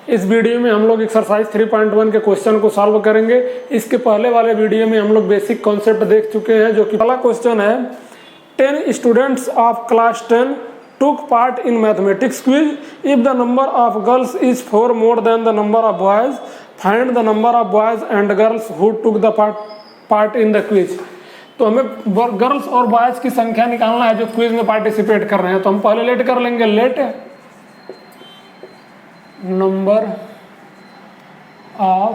इस वीडियो में हम लोग एक्सरसाइज 3.1 के क्वेश्चन को सॉल्व करेंगे। इसके पहले वाले वीडियो में हम लोग बेसिक कॉन्सेप्ट देख चुके हैं, जो कि पहला क्वेश्चन है 10 students of class 10 took part in mathematics quiz. If the number of girls is 4 more than the number of boys, find the number of boys and girls who took the part in the quiz. तो हमें girls और boys की संख्या निकालना है जो quiz में participate कर रहे हैं। तो हम पहले लेट कर लेंगे, let number of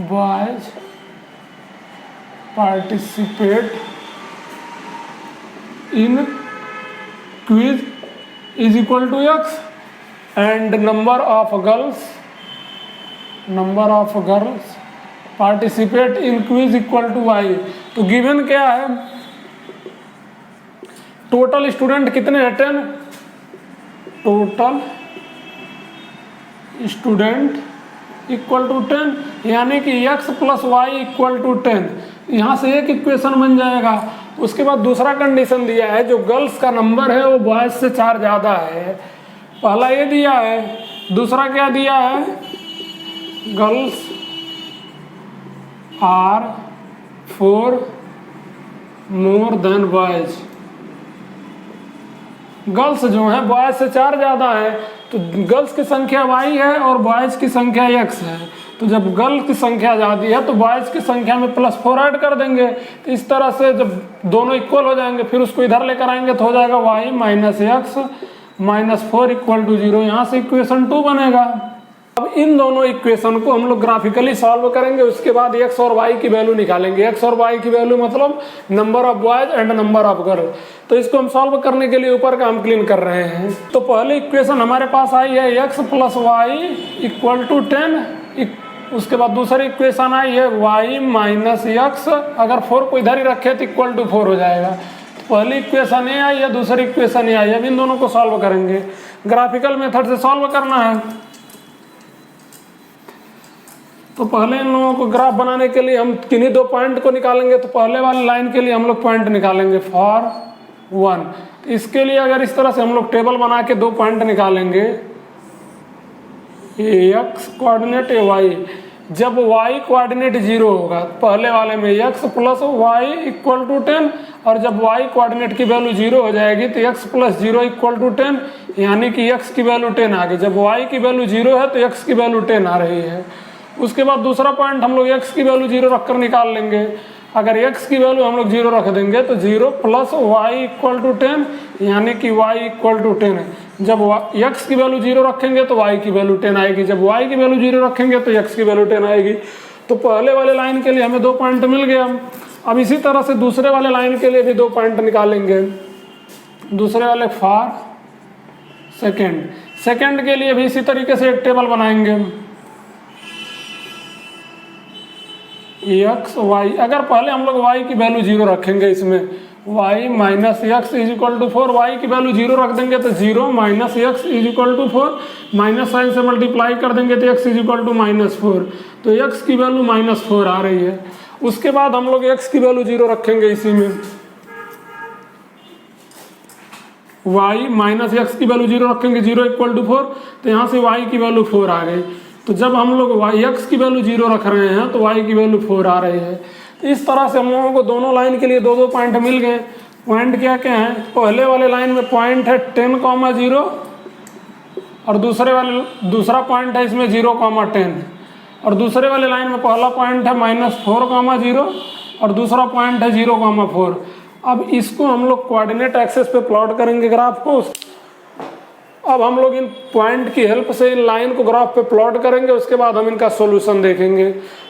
boys participate in quiz is equal to x and number of girls participate in quiz equal to y। तो गिवन क्या है, टोटल स्टूडेंट कितने हैं 10, टोटल स्टूडेंट इक्वल टू 10, यानी कि x plus y equal to 10। यहाँ से एक इक्वेशन बन जाएगा। उसके बाद दूसरा कंडीशन दिया है, जो गर्ल्स का नंबर है वो बॉयज से 4 ज़्यादा है। पहला ये दिया है, दूसरा क्या दिया है, girls are 4 more than boys. Girls जो है बॉयज से 4 ज़्यादा है, तो गर्ल्स की संख्या y है और बॉयज की संख्या x है। तो जब गर्ल्स की संख्या ज़्यादा है तो बॉयज की संख्या में +4 ऐड कर देंगे। तो इस तरह से जब दोनों इक्वल हो जाएंगे फिर उसको इधर लेकर आएंगे तो हो जाएगा y minus x minus 4 equal to 0। यहाँ से इक्वेशन 2 बनेगा। अब इन दोनों इक्वेशन को हम लोग ग्राफिकली सॉल्व करेंगे। उसके बाद x और y की वैल्यू निकालेंगे। x और y की वैल्यू मतलब number of boys and number of girl. तो इसको हम सॉल्व करने के लिए ऊपर का हम क्लीन कर रहे हैं। तो पहले इक्वेशन हमारे पास आई है x plus y equal to 10। उसके बाद दूसरी इक्वेशन आई है y माइनस x, अगर 4 को इधर ही रखे तो इक्वल टू 4 हो जाएगा। तो पहली इक्वेशन ये आई है, दूसरी इक्वेशन ये आई है। अब इन दोनों को सॉल्व करेंगे। ग्राफिकल मेथड से सॉल्व करना है। तो पहले इन लोगों को ग्राफ बनाने के लिए हम किन्हीं 2 पॉइंट को निकालेंगे। तो पहले वाली लाइन के लिए हम लोग पॉइंट निकालेंगे फॉर 1। इसके लिए अगर इस तरह से हम लोग टेबल बना के 2 पॉइंट निकालेंगे, x कोऑर्डिनेट y। जब y कोऑर्डिनेट 0 होगा, पहले वाले में x plus y equal to 10, और जब y कोऑर्डिनेट की वैल्यू 0 हो जाएगी तो x प्लस 0 इक्वल टू 10, यानी कि x की वैल्यू 10 आ गई। जब y की वैल्यू 0 है तो x की वैल्यू 10 आ रही है। उसके बाद दूसरा पॉइंट हम लोग x की वैल्यू 0 रखकर निकाल लेंगे। अगर x की वैल्यू हम लोग 0 रख देंगे तो 0 प्लस वाई इक्वल टू 10, यानी कि y इक्वल टू 10 है। जब x की वैल्यू 0 रखेंगे तो y की वैल्यू 10 आएगी। जब y की वैल्यू 0 रखेंगे तो x की वैल्यू 10 आएगी। तो पहले वाले लाइन के लिए हमें 2 पॉइंट मिल गया। अब इसी तरह से दूसरे वाले लाइन के लिए भी 2 पॉइंट निकालेंगे। दूसरे वाले फॉर सेकेंड के लिए भी इसी तरीके से एक टेबल बनाएंगे, x y। अगर पहले हम लोग y की वैल्यू 0 रखेंगे, इसमें y minus x is equal to 4, y की वैल्यू 0 रख देंगे तो 0 minus x is equal to 4, minus sign से मल्टीप्लाई कर देंगे तो x इज इक्वल टू -4। तो x की वैल्यू -4 आ रही है। उसके बाद हम लोग x की वैल्यू 0 रखेंगे इसी में, y माइनस x की वैल्यू 0 रखेंगे, 0 इक्वल टू 4, तो यहाँ से y की वैल्यू 4 आ गई। तो जब हम लोग x की वैल्यू 0 रख रहे हैं तो y की वैल्यू 4 आ रही है। इस तरह से हम लोगों को दोनों लाइन के लिए 2 पॉइंट मिल गए। पॉइंट क्या क्या हैं, पहले वाले लाइन में पॉइंट है 10,0 और दूसरा पॉइंट है इसमें 0,10, और दूसरे वाले लाइन में पहला पॉइंट है -4,0 और दूसरा पॉइंट है 0,4। अब इसको हम लोग कोऑर्डिनेट एक्सेस पे प्लॉट करेंगे ग्राफ को। अब हम लोग इन पॉइंट की हेल्प से इन लाइन को ग्राफ पे प्लॉट करेंगे। उसके बाद हम इनका सॉल्यूशन देखेंगे।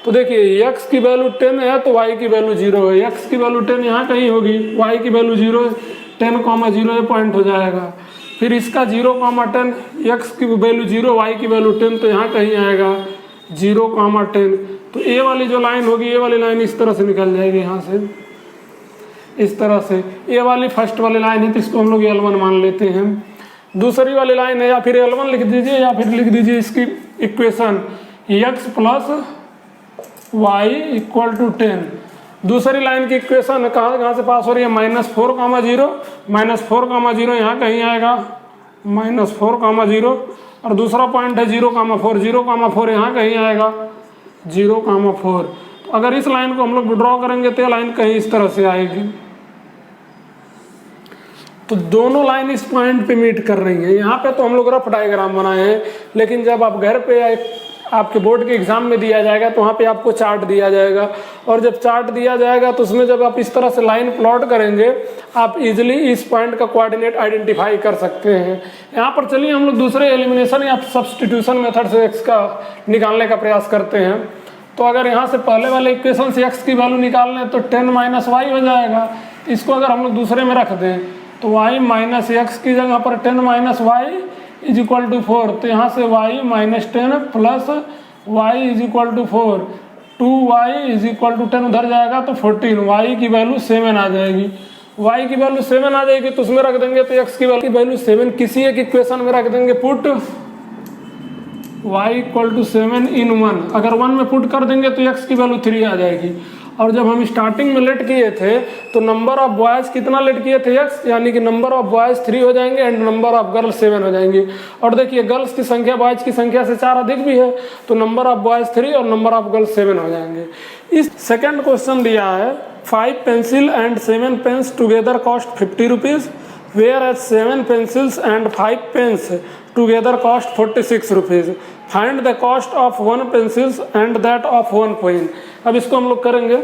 तो देखिए x की वैल्यू 10 है तो y की वैल्यू 0 है। x की वैल्यू 10 यहाँ कहीं होगी, y की वैल्यू 0 है, 10,0 ये पॉइंट हो जाएगा। फिर इसका 0,10, x की वैल्यू 0, y की वैल्यू 10, तो यहाँ कहीं आएगा 0,10। तो ए वाली जो लाइन होगी, ये वाली लाइन इस तरह से निकल जाएगी यहाँ से, इस तरह से। ये वाली फर्स्ट वाली लाइन है तो इसको हम लोग L1 मान लेते हैं। दूसरी वाली लाइन है, या फिर L1 लिख दीजिए या फिर लिख दीजिए इसकी equation x plus y equal to 10। दूसरी लाइन की इक्वेशन कहाँ से पास हो रही है, -4,0, -4,0 यहाँ कहीं आएगा, -4,0 और दूसरा पॉइंट है 0,4, 0,4 यहाँ कहीं आएगा 0,4। तो अगर इस लाइन को हम लोग ड्रॉ करेंगे तो ये लाइन कहीं इस तरह से आएगी। तो दोनों लाइन इस पॉइंट पे मीट कर रही है। यहाँ पे तो हम लोग रफ डायग्राम बनाए हैं, लेकिन जब आप घर पे आपके बोर्ड के एग्जाम में दिया जाएगा तो वहाँ पे आपको चार्ट दिया जाएगा, और जब चार्ट दिया जाएगा तो उसमें जब आप इस तरह से लाइन प्लॉट करेंगे आप इजीली इस पॉइंट का कोऑर्डिनेट आइडेंटिफाई कर सकते हैं। यहाँ पर चलिए हम लोग दूसरे एलिमिनेशन या सब्स्टिट्यूशन मेथड से x का निकालने का प्रयास करते हैं। तो अगर यहाँ से पहले वाले इक्वेशन से x की वैल्यू निकालने तो 10 - y हो जाएगा। इसको अगर हम लोग दूसरे में रख दें तो y माइनस एक्स की जगह पर 10 - y इज इक्वल टू 4, तो यहाँ से y minus 10 plus y is equal to 4, 2y is equal to 10 उधर जाएगा तो 14, y की वैल्यू 7 आ जाएगी। y की वैल्यू 7 आ जाएगी तो उसमें रख देंगे तो x की वैल्यू 7 किसी एक इक्वेशन में रख देंगे, पुट y इक्वल टू 7 इन 1। अगर 1 में पुट कर देंगे तो x की वैल्यू 3 आ जाएगी। और जब हम स्टार्टिंग में लेट किए थे तो नंबर ऑफ बॉयज़ कितना लेट किए थे x, यानी कि नंबर ऑफ बॉयज़ 3 हो जाएंगे एंड नंबर ऑफ गर्ल्स 7 हो जाएंगी। और देखिए गर्ल्स की संख्या बॉयज़ की संख्या से 4 अधिक भी है तो नंबर ऑफ बॉयज़ 3 और नंबर ऑफ गर्ल्स 7 हो जाएंगे। इस सेकंड क्वेश्चन दिया है 5 pencil and 7 pens together cost 50 rupees, whereas 7 pencils and 5 pens together cost 46 rupees. Find the cost of 1 pencils and that of 1 pen. अब इसको हम लोग करेंगे,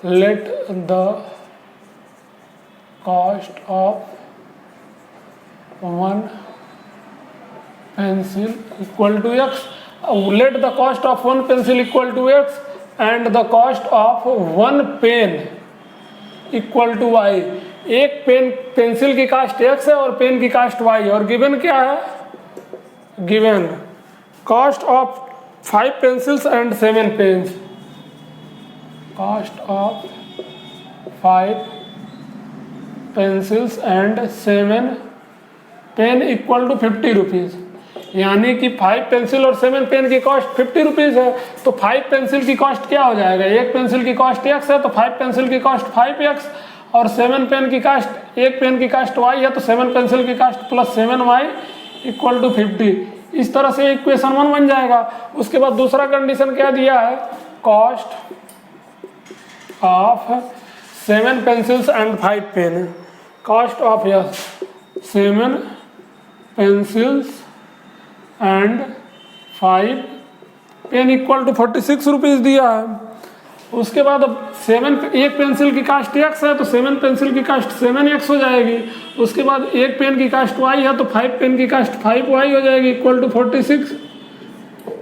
let the cost of 1 pencil equal to x, let the cost of 1 pencil equal to x and the cost of 1 pen equal to y। एक pencil की cast x है और pen की कास्ट y है, और गिवन क्या है, given cost of 5 pencils and 7 pens, cost of 5 pencils and 7 pen equal to 50 rupees. यानी कि 5 पेंसिल और 7 पेन की कॉस्ट 50 रुपीज़ है, तो 5 पेंसिल की कॉस्ट क्या हो जाएगा, एक पेंसिल की कॉस्ट x है तो 5 पेंसिल की कॉस्ट 5x, और 7 पेन की कास्ट, एक पेन की कास्ट y है तो 7 पेंसिल की cast plus 7y equal to 50। इस तरह से इक्वेशन 1 बन जाएगा। उसके बाद दूसरा कंडीशन क्या दिया है, cost of 7 pencils and 5 pen, cost of 7 pencils and 5 pen equal to 46 rupees दिया है। उसके बाद अब 7 एक पेंसिल की कास्ट x है तो 7 पेंसिल की कास्ट 7x हो जाएगी। उसके बाद एक पेन की कास्ट y है तो 5 पेन की कास्ट 5y हो जाएगी इक्वल टू 46।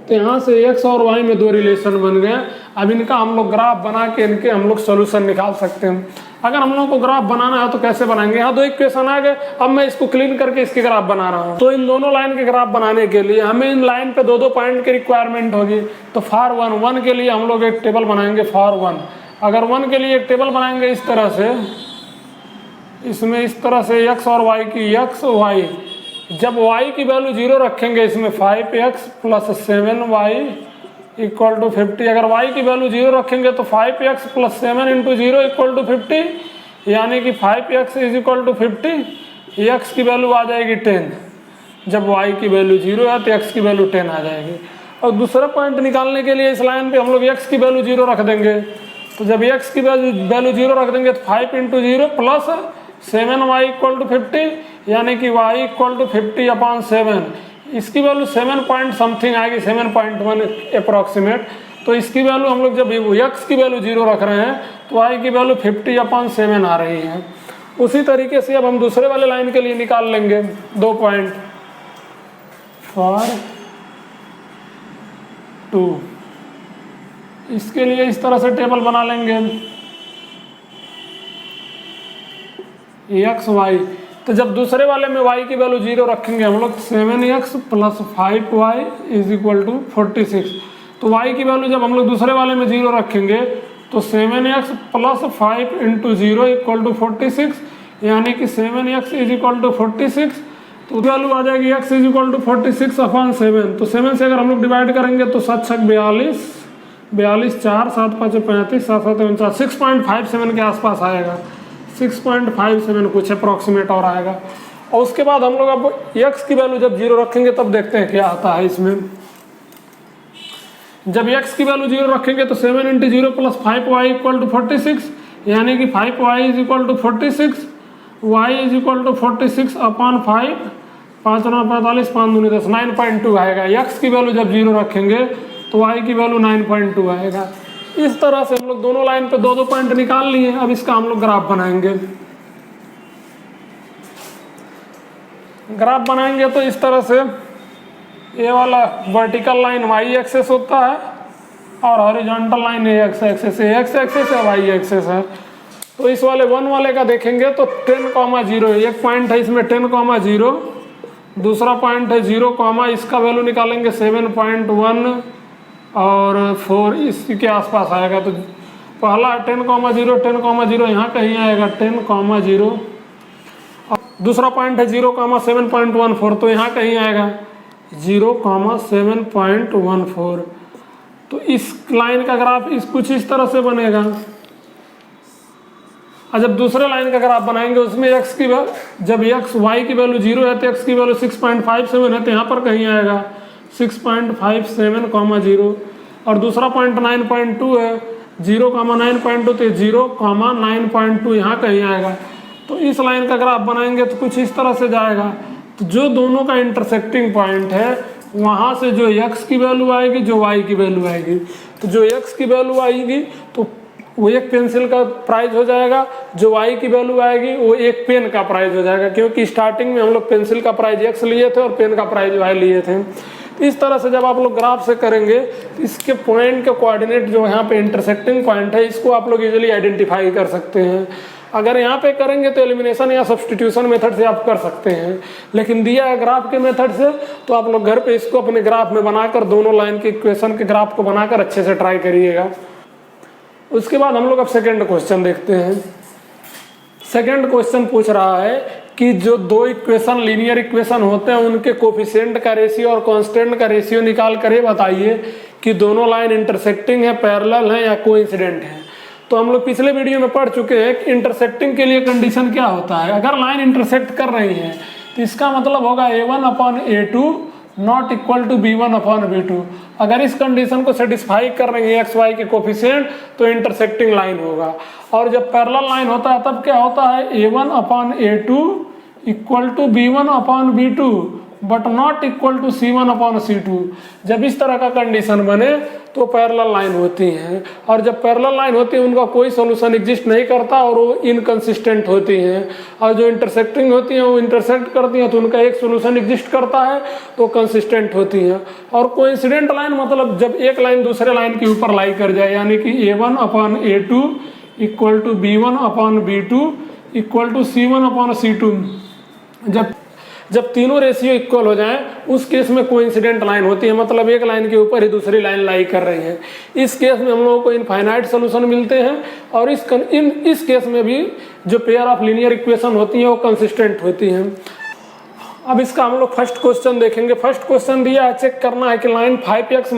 तो यहाँ से x और y में 2 रिलेशन बन गए। अब इनका हम लोग ग्राफ बना के इनके हम लोग सोल्यूशन निकाल सकते हैं। अगर हम लोगों को ग्राफ बनाना है तो कैसे बनाएंगे, यहाँ 2 इक्वेशन आ गए, अब मैं इसको क्लीन करके इसके ग्राफ बना रहा हूँ। तो इन दोनों लाइन के ग्राफ बनाने के लिए हमें इन लाइन पे 2-2 पॉइंट की रिक्वायरमेंट होगी। तो फॉर 1 के लिए हम लोग एक टेबल बनाएंगे फॉर 1। अगर 1 के लिए एक टेबल बनाएंगे इस तरह से, इसमें इस तरह से x और y की, x y, जब y की वैल्यू 0 रखेंगे इसमें 5x plus 7y equal to 50। अगर y की वैल्यू 0 रखेंगे तो 5x plus 7 into 0 equal to 50, यानी कि 5x is equal to 50, x की वैल्यू आ जाएगी 10। जब y की वैल्यू 0 है तो x की वैल्यू 10 आ जाएगी। और दूसरा पॉइंट निकालने के लिए इस लाइन पे हम लोग x की वैल्यू 0 रख देंगे। तो जब x की वैल्यू 0 रख देंगे तो 5 into 0 plus 7y equal to 50, यानी कि y इक्वल टू 50/7। इसकी वैल्यू 7 पॉइंट समथिंग आएगी, 7.1 अप्रॉक्सीमेट। तो इसकी वैल्यू हम लोग जब x की वैल्यू 0 रख रहे हैं तो y की वैल्यू 50/7 आ रही है। उसी तरीके से अब हम दूसरे वाले लाइन के लिए निकाल लेंगे 2 पॉइंट फॉर 2। इसके लिए इस तरह से टेबल बना लेंगे x y। तो जब दूसरे वाले में y की वैल्यू 0 रखेंगे हम लोग 7x plus 5y is equal to 46। तो y की वैल्यू जब हम लोग दूसरे वाले में 0 रखेंगे तो 7x plus 5 into 0 equal to 46, यानी कि 7x इज इक्वल टू 46। तो वैल्यू आ जाएगी x इज इक्वल टू 46/7। तो 7 से अगर हम लोग डिवाइड करेंगे तो 7×6 42, 4, 7, 5, 35, 7, 7, 49, 6.57 के आसपास आएगा, 6.57 कुछ अप्रॉक्सीमेट और आएगा। और उसके बाद हम लोग अब x की वैल्यू जब 0 रखेंगे तब देखते हैं क्या आता है इसमें। जब x की वैल्यू 0 रखेंगे तो 7 × 0 + 5y = 46, यानी कि 5y = 46, y = 46 अपॉन 5, 5 × 45, 5 × 10, 9.2 आएगा। x की वैल्यू जब 0 रखेंगे तो y की वैल्यू 9.2 आएगा। इस तरह से हम लोग दोनों लाइन पे 2-2 पॉइंट निकाल लिए। अब इसका हम लोग ग्राफ बनाएंगे। ग्राफ बनाएंगे तो इस तरह से ये वाला वर्टिकल लाइन y एक्सेस होता है और हॉरिजॉन्टल लाइन x एक्सेस है, x एक्सेस है, y एक्सेस है। तो इस वाले 1 वाले का देखेंगे तो 10,0 एक पॉइंट है इसमें 10,0, दूसरा पॉइंट है 0, इसका वैल्यू निकालेंगे 7.1 और 4 इसी के आसपास आएगा। तो पहला 10,0, 10,0 यहाँ कहीं आएगा 10,0, दूसरा पॉइंट है 0,7.14, तो यहाँ कहीं आएगा 0,7.14। तो इस लाइन का ग्राफ कुछ इस तरह से बनेगा। और जब दूसरे लाइन का ग्राफ बनाएंगे उसमें x की जब y की वैल्यू 0 है तो x की वैल्यू 6.57 है, तो यहाँ पर कहीं आएगा 6.57, और दूसरा पॉइंट 9.2 है, 0,9.2, तो 0,9.2 यहाँ कहीं आएगा। तो इस लाइन का ग्राफ बनाएंगे तो कुछ इस तरह से जाएगा। तो जो दोनों का इंटरसेक्टिंग पॉइंट है वहाँ से जो x की वैल्यू आएगी, जो y की वैल्यू आएगी, तो जो x की वैल्यू आएगी तो वो एक पेंसिल का प्राइस हो जाएगा, जो y की वैल्यू आएगी वो एक पेन का प्राइस हो जाएगा, क्योंकि स्टार्टिंग में हम लोग पेंसिल का प्राइस x लिए थे और पेन का प्राइस y लिए थे। तो इस तरह से जब आप लोग ग्राफ से करेंगे तो इसके पॉइंट के कोऑर्डिनेट जो यहाँ पे इंटरसेक्टिंग पॉइंट है इसको आप लोग इजीली आइडेंटिफाई कर सकते हैं। अगर यहाँ पे करेंगे तो एलिमिनेशन या सब्स्टिट्यूशन मेथड से आप कर सकते हैं, लेकिन दिया है ग्राफ के मेथड से तो आप लोग घर पे इसको अपने ग्राफ में बनाकर दोनों लाइन के इक्वेशन के ग्राफ को बनाकर अच्छे से ट्राई करिएगा। उसके बाद हम लोग अब सेकेंड क्वेश्चन देखते हैं। सेकेंड क्वेश्चन पूछ रहा है कि जो दो इक्वेशन लीनियर इक्वेशन होते हैं उनके कोफिशिएंट का रेशियो और कांस्टेंट का रेशियो निकाल कर ये बताइए कि दोनों लाइन इंटरसेक्टिंग है, पैरेलल है या कोइंसिडेंट है। तो हम लोग पिछले वीडियो में पढ़ चुके हैं कि इंटरसेक्टिंग के लिए कंडीशन क्या होता है। अगर लाइन इंटरसेक्ट कर रही है तो इसका मतलब होगा a1/a2 not equal to b1/b2। अगर इस कंडीशन को सेटिस्फाई कर रही है एक्स वाई के कोफिशिएंट तो इंटरसेक्टिंग लाइन होगा। और जब पैरेलल लाइन होता है तब क्या होता है, a1/a2 equal to b1/b2 but not equal to c1/c2। जब इस तरह का कंडीशन बने तो पैरेलल लाइन होती हैं, और जब पैरेलल लाइन होती है उनका कोई सोल्यूशन एग्जिस्ट नहीं करता और वो इनकंसिस्टेंट होती हैं। और जो इंटरसेक्टिंग होती हैं वो इंटरसेक्ट करती हैं तो उनका एक सोल्यूशन एग्जिस्ट करता है तो कंसिस्टेंट होती हैं। और कोइंसिडेंट लाइन मतलब जब एक लाइन दूसरे लाइन के ऊपर लाई कर जाए, यानी कि a1/a2 equal to b1/b2 equal to c1/c2। जब तीनों रेशियो इक्वल हो जाएं उस केस में कोइंसिडेंट लाइन होती है, मतलब एक लाइन के ऊपर ही दूसरी लाइन लाई कर रही है। इस केस में हम लोगों को इनफाइनाइट सोल्यूशन मिलते हैं, और इस केस में भी जो पेयर ऑफ लीनियर इक्वेशन होती हैं वो कंसिस्टेंट होती हैं। अब इसका हम लोग फर्स्ट क्वेश्चन देखेंगे। फर्स्ट क्वेश्चन दिया है, चेक करना है कि line 5x -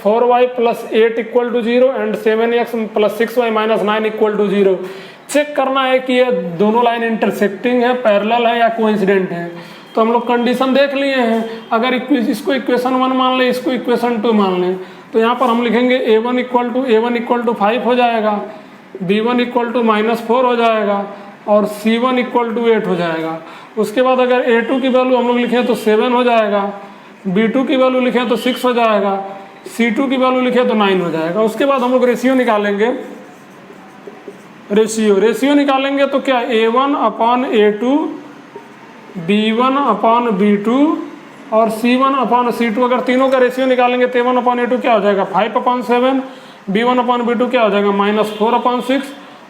4y + 8 equal to 0 and 7x + 6y - 9 equal to 0। Check करना है कि ये दोनों लाइन इंटरसेक्टिंग है, पैरेलल है या कोइंसिडेंट है। तो हम लोग कंडीशन देख लिए हैं। अगर इसको इक्वेशन 1 मान लें, इसको इक्वेशन 2 मान लें, तो यहाँ पर हम लिखेंगे a1 इक्वल टू 5 हो जाएगा, b1 इक्वल टू -4 हो जाएगा और c1 इक्वल टू 8 हो जाएगा। उसके बाद अगर a2 की वैल्यू हम लोग लिखें तो 7 हो जाएगा, b2 की वैल्यू लिखें तो 6 हो जाएगा, c2 की वैल्यू लिखें तो 9 हो जाएगा। उसके बाद हम लोग रेशियो निकालेंगे। रेशियो निकालेंगे तो क्या, a1/a2 b1/b2 और c1/c2। अगर तीनों का रेशियो निकालेंगे तो a1/a2 क्या हो जाएगा 5/7, b1/b2 क्या हो जाएगा -4/6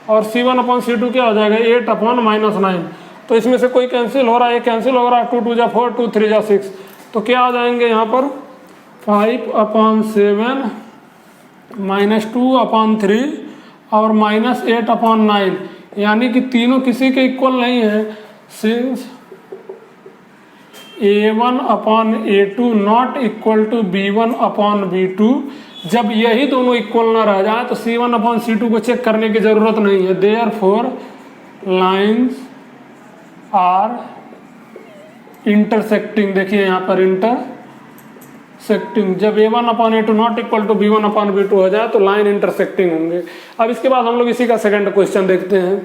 और c1/c2 क्या हो जाएगा 8/-9। तो इसमें से कोई कैंसिल हो रहा है, ये कैंसिल हो रहा है, 2 × 2 = 4, 2 × 3 = 6। तो क्या आ जाएंगे यहाँ पर 5/7 -2/3 और -8/9, यानी कि तीनों किसी के इक्वल नहीं है। Since a1/a2 not equal to b1/b2, जब यही दोनों इक्वल ना रह जाए तो c1/c2 को चेक करने की जरूरत नहीं है। देयरफॉर लाइन्स आर इंटरसेक्टिंग, देखिए यहाँ पर इंटरसेक्टिंग, जब A1/A2 not equal to B1/B2 हो जाए तो लाइन इंटरसेक्टिंग होंगे। अब इसके बाद हम लोग इसी का सेकंड क्वेश्चन देखते हैं।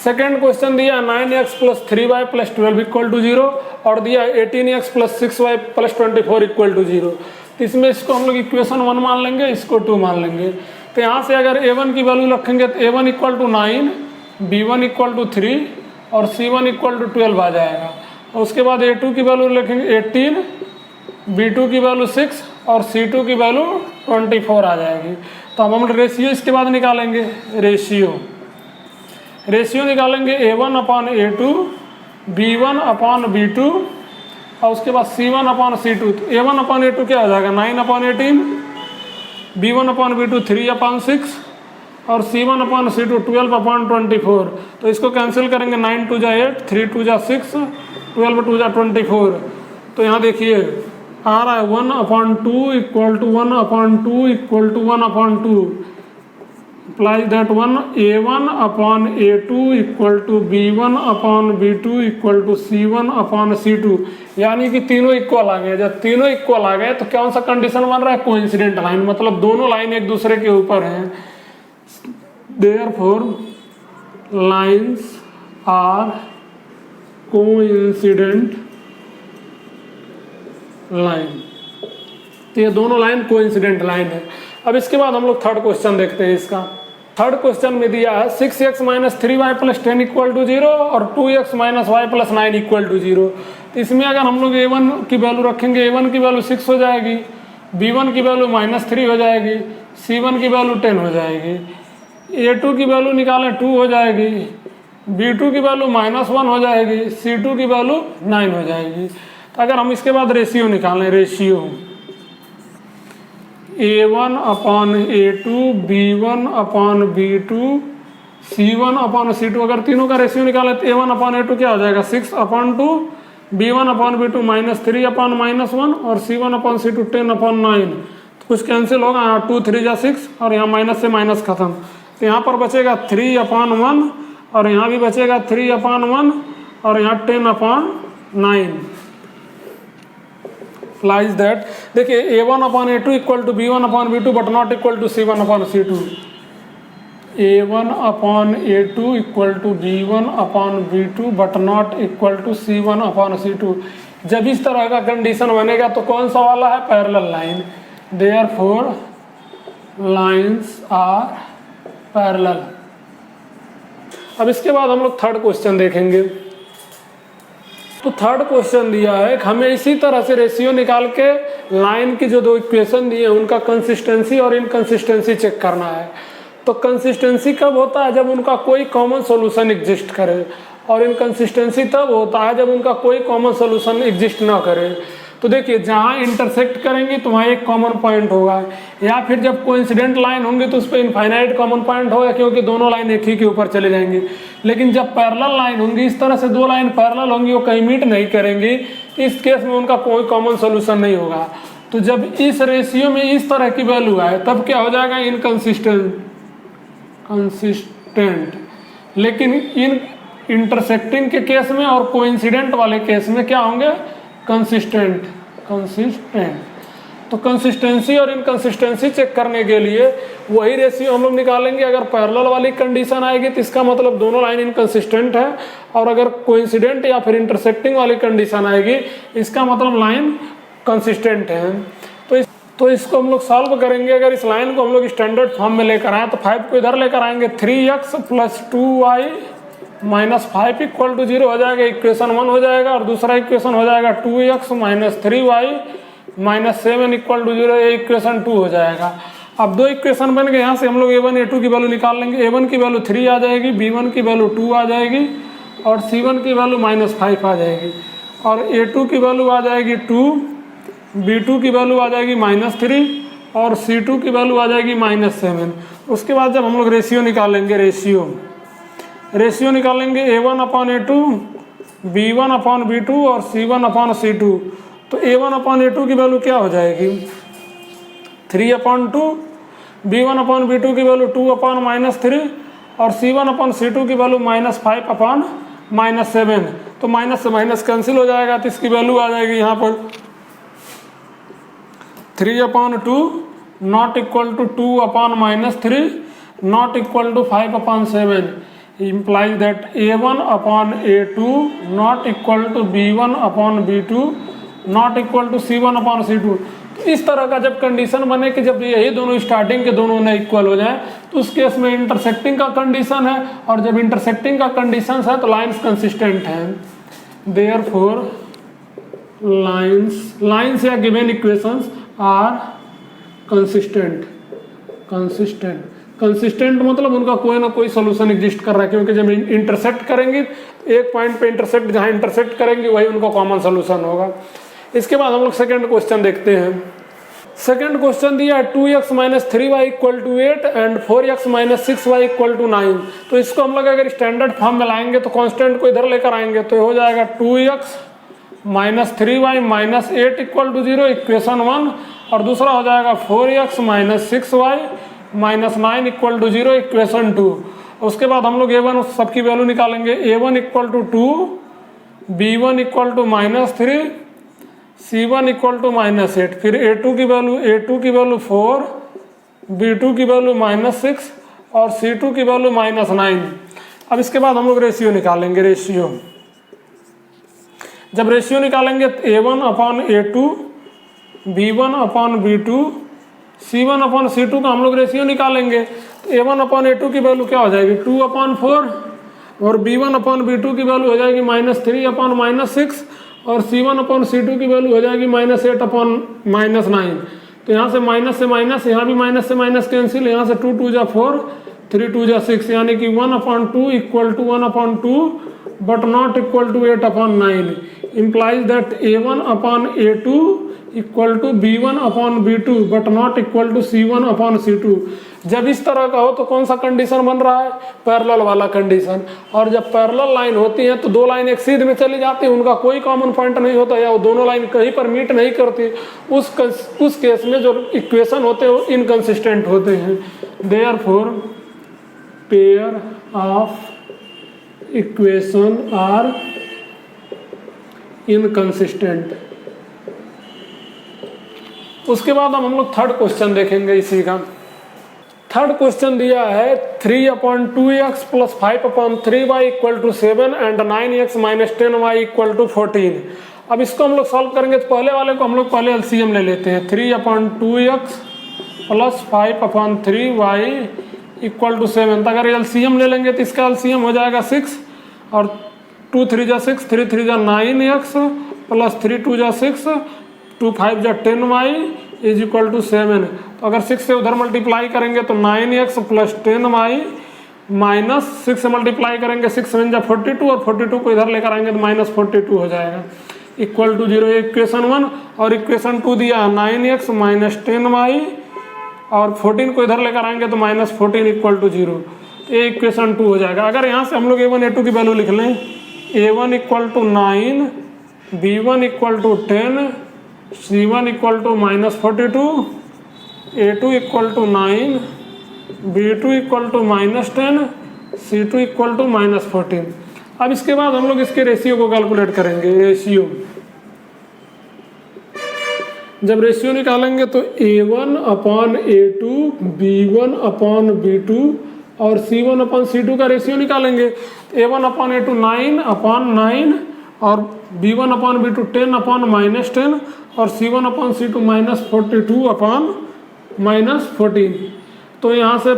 सेकंड क्वेश्चन दिया 9x + 3y + 12 = 0 और दिया 18x + 6y + 24 = 0। तो इसमें इसको हम लोग इक्वेशन 1 मान लेंगे, इसको 2 मान लेंगे। तो यहाँ से अगर A1 की वैल्यू रखेंगे तो A1 = 9, B1 = 3 और C1 = 12 आ जाएगा। और उसके बाद A2 की वैल्यू लिखेंगे 18, B2 की वैल्यू 6 और C2 की वैल्यू 24 आ जाएगी। तो अब हम रेशियो इसके बाद निकालेंगे, रेशियो निकालेंगे A1/A2, B1/B2 और उसके बाद C1/C2। तो A1/A2 क्या हो जाएगा 9/18, B1/B2 3/6 और C1/C2 12/24। तो इसको कैंसिल करेंगे, 9 × 2 = 8, 3 × 2 = 6, 12 × 2 = 24। तो यहाँ देखिए आ रहा है 1/2 = 1/2 = 1/2 implies that A1/A2 = B1/B2 = C1/C2, यानी कि तीनों इक्वल आ गए। जब तीनों इक्वल आ गए तो कौन सा कंडीशन बन रहा है, कोइंसिडेंट लाइन, मतलब दोनों लाइन एक दूसरे के ऊपर हैं। Therefore lines are coincident line। तो ये दोनों लाइन कोइंसिडेंट लाइन है। अब इसके बाद हम लोग थर्ड क्वेश्चन देखते हैं। इसका थर्ड क्वेश्चन में दिया है 6x - 3y + 10 = 0 और 2x - y + 9 = 0। तो इसमें अगर हम लोग A1 की वैल्यू रखेंगे, A1 की वैल्यू 6 हो जाएगी, B1 की वैल्यू -3 हो जाएगी, C1 की वैल्यू 10 हो जाएगी, A2 की वैल्यू निकालें 2 हो जाएगी, B2 की वैल्यू -1 हो जाएगी, C2 की वैल्यू 9 हो जाएगी। तो अगर हम इसके बाद रेशियो निकालें, रेशियो A1/A2, B1/B2, C1/C2, अगर तीनों का रेशियो निकालें तो A1/A2 क्या हो जाएगा 6/2, B1/B2 -3/-1 और C1/C2 10/9। तो कुछ कैंसिल होगा, यहाँ 2 × 3 = 6 और यहाँ माइनस से माइनस खत्म। तो यहाँ पर बचेगा 3/1 और यहाँ भी बचेगा 3/1 और यहाँ 10/9। implies that, देखिए A1/A2 = B1/B2 but not equal to C1/C2। A1/A2 = B1/B2 but not equal to C1/C2। जब इस तरह का कंडीशन बनेगा तो कौन सा वाला है, parallel line. Therefore lines are parallel। अब इसके बाद हम लोग थर्ड क्वेश्चन देखेंगे। तो थर्ड क्वेश्चन दिया है हमें इसी तरह से रेशियो निकाल के लाइन की जो दो इक्वेशन दिए हैं उनका कंसिस्टेंसी और इनकंसिस्टेंसी चेक करना है। तो कंसिस्टेंसी कब होता है, जब उनका कोई कॉमन सॉल्यूशन एग्जिस्ट करे, और इनकंसिस्टेंसी तब होता है जब उनका कोई कॉमन सॉल्यूशन एग्जिस्ट ना करे। तो देखिए जहाँ इंटरसेक्ट करेंगे तो वहाँ एक कॉमन पॉइंट होगा, या फिर जब कोइंसिडेंट लाइन होंगी तो उस पर इनफाइनाइट कॉमन पॉइंट होगा, क्योंकि दोनों लाइन एक ही के ऊपर चले जाएंगी। लेकिन जब पैरेलल लाइन होंगी, इस तरह से दो लाइन पैरेलल होंगी, वो कहीं मीट नहीं करेंगी, इस केस में उनका कोई कॉमन सोल्यूशन नहीं होगा। तो जब इस रेशियो में इस तरह की वैल्यू आए तब क्या हो जाएगा, कंसिस्टेंट। लेकिन इन इंटरसेक्टिंग के केस में और कोइंसिडेंट वाले केस में क्या होंगे, कंसिस्टेंट। तो कंसिस्टेंसी और इनकंसिस्टेंसी चेक करने के लिए वही रेशियो हम लोग निकालेंगे। अगर पैरेलल वाली कंडीशन आएगी तो इसका मतलब दोनों लाइन इनकंसिस्टेंट है, और अगर कोइंसिडेंट या फिर इंटरसेक्टिंग वाली कंडीशन आएगी इसका मतलब लाइन कंसिस्टेंट है। तो इसको हम लोग सॉल्व करेंगे। अगर इस लाइन को हम लोग स्टैंडर्ड फॉर्म में लेकर आए तो 5 को इधर लेकर आएंगे, 3x + 2y - 5 = 0 हो जाएगा, इक्वेशन 1 हो जाएगा। और दूसरा इक्वेशन हो जाएगा 2x - 3y - 7 = 0, ये इक्वेशन 2 हो जाएगा। अब दो इक्वेशन बन गए, यहाँ से हम लोग A1 A2 की वैल्यू निकाल लेंगे। A1 की वैल्यू 3 आ जाएगी, B1 की वैल्यू 2 आ जाएगी और C1 की वैल्यू -5 आ जाएगी, और A2 की वैल्यू आ जाएगी 2, B2 की वैल्यू आ जाएगी -3 और C2 की वैल्यू आ जाएगी -7। उसके बाद जब हम लोग रेशियो निकालेंगे, रेशियो निकालेंगे A1/A2, B1/B2 और C1/C2। तो A1/A2 की वैल्यू क्या हो जाएगी 3/2, B1/B2 की वैल्यू 2/-3 और C1/C2 की वैल्यू -5/-। -7, तो माइनस से माइनस कैंसिल हो जाएगा, तो इसकी वैल्यू आ जाएगी यहाँ पर 3/2 not equal to 2/-3 not equal to 5/7 implies that A1/A2 not equal to B1/B2 not equal to C1/C2। तो इस तरह का जब कंडीशन बने कि जब यही दोनों स्टार्टिंग के दोनों ने इक्वल हो जाए तो उस केस में इंटरसेक्टिंग का कंडीशन है, और जब इंटरसेक्टिंग का कंडीशन है तो लाइंस कंसिस्टेंट हैं। देयरफॉर लाइंस या गिवन इक्वेशंस आर कंसिस्टेंट मतलब उनका कोई ना कोई सोल्यूशन एग्जिस्ट कर रहा है, क्योंकि जब इंटरसेक्ट करेंगे एक पॉइंट पे इंटरसेक्ट जहां इंटरसेक्ट करेंगे वही उनका कॉमन सोल्यूशन होगा। इसके बाद हम लोग सेकंड क्वेश्चन देखते हैं। सेकंड क्वेश्चन दिया है 2x - 3y = 8 and 4x - 6y = 9। तो इसको हम लोग अगर स्टैंडर्ड फॉर्म में लाएंगे तो कांस्टेंट को इधर लेकर आएंगे तो हो जाएगा 2x - 3y - 8 = 0 इक्वेशन 1, और दूसरा हो जाएगा 4x - 6y - 9 = 0 इक्वेशन 2। उसके बाद हम लोग A1 सबकी वैल्यू निकालेंगे। A1 = 2, B1 = -3, C1 = -8, फिर A2 की वैल्यू 4, B2 की वैल्यू -6 और C2 की वैल्यू -9। अब इसके बाद हम लोग रेशियो निकालेंगे। जब रेशियो निकालेंगे तो A1/A2, B1/B2, C1/C2 का हम लोग रेशियो निकालेंगे। तो A1/A2 की वैल्यू क्या हो जाएगी 2/4, और B1/B2 की वैल्यू हो जाएगी -3/-6, और C1/C2 की वैल्यू हो जाएगी -8/-9। तो यहाँ से माइनस, यहाँ भी माइनस से माइनस कैंसिल, यहाँ से 2 2 जा 4, 3 2 जा 6, यानी कि 1/2 = 1/2 but not equal to 8/9 implies that A1/A2 equal to B1/B2 but not equal to C1/C2। जब इस तरह का हो तो कौन सा कंडीशन बन रहा है, पैरेलल वाला कंडीशन। और जब पैरेलल लाइन होती है तो दो लाइन एक सीध में चली जाती है, उनका कोई कॉमन पॉइंट नहीं होता या वो दोनों लाइन कहीं पर मीट नहीं करती, उस केस में जो इक्वेशन होते हैं वो इनकंसिस्टेंट होते हैं। Therefore pair of equation are inconsistent. उसके बाद हम लोग थर्ड क्वेश्चन देखेंगे इसी का। थर्ड क्वेश्चन दिया है 3/2x + 5/3y = 7 and 9x - 10y = 14। अब इसको हम लोग सॉल्व करेंगे तो पहले वाले को हम लोग पहले एलसीएम ले लेते हैं। 3/2x + 5/3y = 7। तो अगर एलसीएम ले लेंगे तो इसका एलसीएम हो जाएगा 6, और 2 3 जा 6, 3 3 जा 9x + 3 2 जा 6, 2 5 जा 10y = 7। तो अगर 6 से उधर मल्टीप्लाई करेंगे तो 9x + 10y माइनस 6 से मल्टीप्लाई करेंगे 6 7 जा 42, और 42 को इधर लेकर आएंगे तो -42 हो जाएगा इक्वल टू 0। इक्वेशन 1 और इक्वेशन 2 दिया 9x - 10y, और 14 को इधर लेकर आएंगे तो -14 इक्वल टू 0। ये इक्वेशन 2 हो जाएगा। अगर यहाँ से हम लोग A1 A2 की वैल्यू लिख लें, A1 = 9, B1 = 10, C1 = -42, A2 = 9, B2 = -10, C2 = -14। अब इसके बाद हम लोग इसके रेशियो को कैलकुलेट करेंगे। रेशियो जब रेशियो निकालेंगे तो A1/A2, B1/B2 और C1/C2 का रेशियो निकालेंगे। A1/A2 9/9 और B1/B2 10/-10 और C1/C2 -42/-14। तो यहाँ से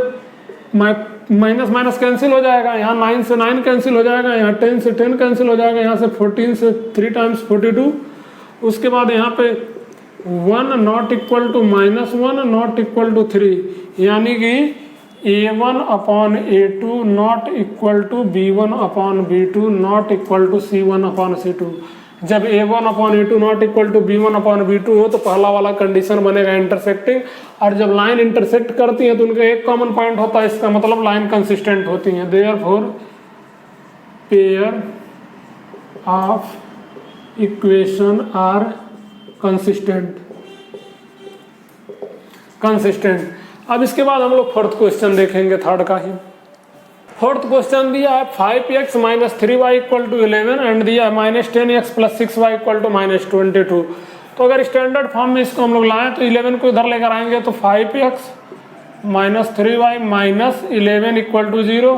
माइनस माइनस कैंसिल हो जाएगा, यहाँ 9 से 9 कैंसिल हो जाएगा, यहाँ 10 से 10 कैंसिल हो जाएगा, यहाँ से 14 से 3 टाइम्स 42। उसके बाद यहाँ पे 1 not equal to -1 not equal to 3, यानी कि A1/A2 not equal to B1/B2 not equal to C1/C2। जब A1/A2 not equal to B1/B2 हो तो पहला वाला कंडीशन बनेगा इंटरसेक्टिंग, और जब लाइन इंटरसेक्ट करती है तो उनका एक कॉमन पॉइंट होता है, इसका मतलब लाइन कंसिस्टेंट होती है। Therefore pair of equation are consistent. अब इसके बाद हम लोग फोर्थ क्वेश्चन देखेंगे, थर्ड का ही। फोर्थ क्वेश्चन दिया है 5x minus 3y equal to 11 and दिया है minus 10x plus 6y equal to minus 22। तो अगर स्टैंडर्ड फॉर्म में इसको हम लोग लाएं तो 11 को इधर लेकर आएंगे तो 5x minus 3y minus 11 equal to 0,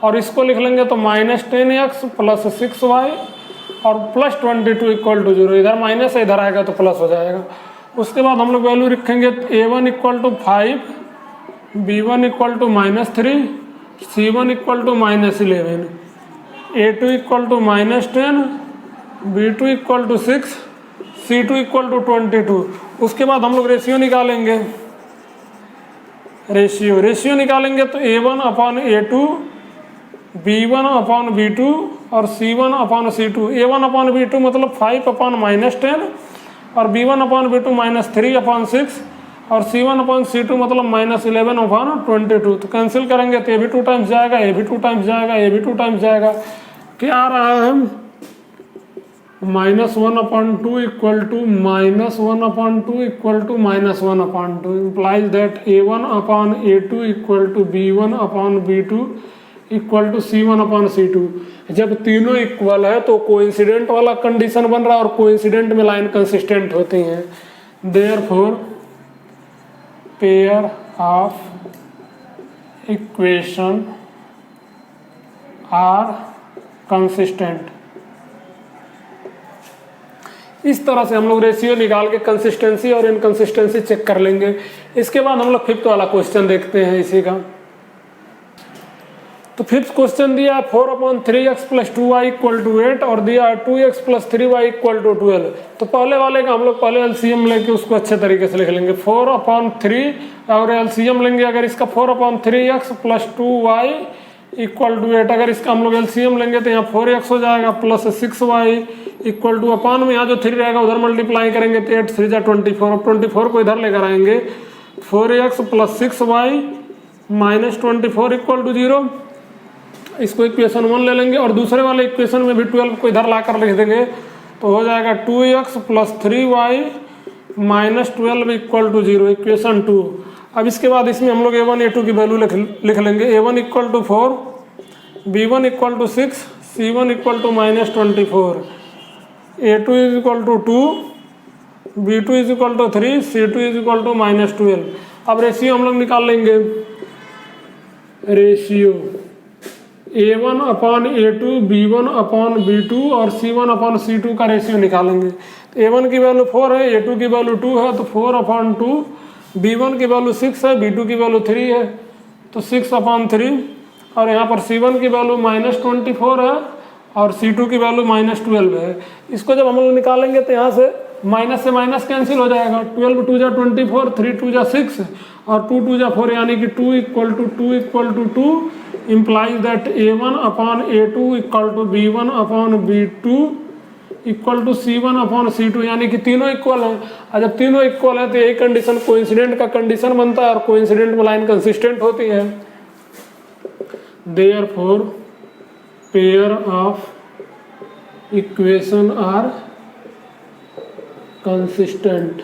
और इसको लिख लेंगे तो माइनस 10x प्लस 6y और प्लस 22 इक्वल टू 0। इधर माइनस है, इधर आएगा तो प्लस हो जाएगा। उसके बाद हम लोग वैल्यू रखेंगे a1 equal to 5, b1 equal to minus 3, c1 equal to minus 11, a2 equal to minus 10, b2 equal to 6, c2 equal to 22। उसके बाद हम लोग रेशियो निकालेंगे। रेशियो निकालेंगे तो a1 upon a2, b1 upon b2 और c1 upon c2। a1 upon b2 मतलब 5 upon minus 10 और b1 upon b2 minus 3 upon 6 और c1 अपॉन c2 मतलब माइनस 11 अपॉन 22। तो कैंसिल करेंगे तो ये भी 2 टाइम्स जाएगा, ये भी 2 टाइम्स जाएगा, ये भी 2 टाइम्स जाएगा। क्या आ रहा है? Minus 1 upon 2 equal to minus 1 upon 2 equal to minus 1 upon 2 implies that a1 upon a2 equal to b1 upon b2 equal to c1 upon c2। जब तीनों इक्वल है तो कोइंसिडेंट वाला कंडीशन बन रहा है और कोइंसिडेंट में लाइन कंसिस्टेंट होती हैं। Therefore pair of equation are consistent. इस तरह से हम लोग रेशियो निकाल के कंसिस्टेंसी और इनकंसिस्टेंसी चेक कर लेंगे। इसके बाद हम लोग फिफ्थ वाला क्वेश्चन देखते हैं इसी का। तो फिफ्थ क्वेश्चन दिया है 4/3x plus 2y equal to 8 और दिया है 2x plus 3y equal to 12। तो पहले वाले का हम लोग पहले एलसीएम लेके उसको अच्छे तरीके से लिख लेंगे। 4/3 और एलसीएम लेंगे अगर इसका 4/3x plus 2y equal to 8। अगर इसका हम लोग एलसीएम लेंगे तो यहाँ 4x हो जाएगा plus 6y equal two upon में यहाँ जो 3 रहेगा उधर मल्टीप्लाई करेंगे तो 8 3 जा 24। अब 24 को इधर लेकर आएंगे 4x plus 6y minus 24 equal to 0। इसको इक्वेशन 1 ले लेंगे और दूसरे वाले इक्वेशन में भी 12 को इधर लाकर लिख देंगे तो हो जाएगा 2x plus 3y minus 12 equal to 0 equation 2। अब इसके बाद इसमें हम लोग a1 a2 की वैल्यू लिख लेंगे। a1 equal to 4, b1 equal to 6, c1 equal to minus 24, a2 is equal to 2, b2 is equal to 3, c2 is equal to minus 12। अब रेशियो हम लोग निकाल लेंगे। Ratio a1 upon a2, b1 upon b2 और c1 upon c2 का ratio निकालेंगे। तो a1 की वैल्यू 4 है, a2 की वैल्यू 2 है तो 4 अपॉन 2, b1 की वैल्यू 6 है, b2 की वैल्यू 3 है तो 6 अपॉन 3 और यहाँ पर c1 की वैल्यू माइनस 24 है और c2 की वैल्यू माइनस 12 है। इसको जब हम लोग निकालेंगे तो यहाँ से माइनस कैंसिल हो जाएगा। 12 2 जा 24, 3 2 जा 6 और 2 2 जा 4 यानी कि 2 equal to 2 implies that a1 upon a2 equal to b1 upon b2 equal to c1 upon c2 यानी कि तीनों इक्वल है। और जब तीनों इक्वल है तो यही कंडीशन कोइंसिडेंट का कंडीशन बनता है और कोइंसिडेंट में लाइन कंसिस्टेंट होती है। Therefore pair of equation are consistent.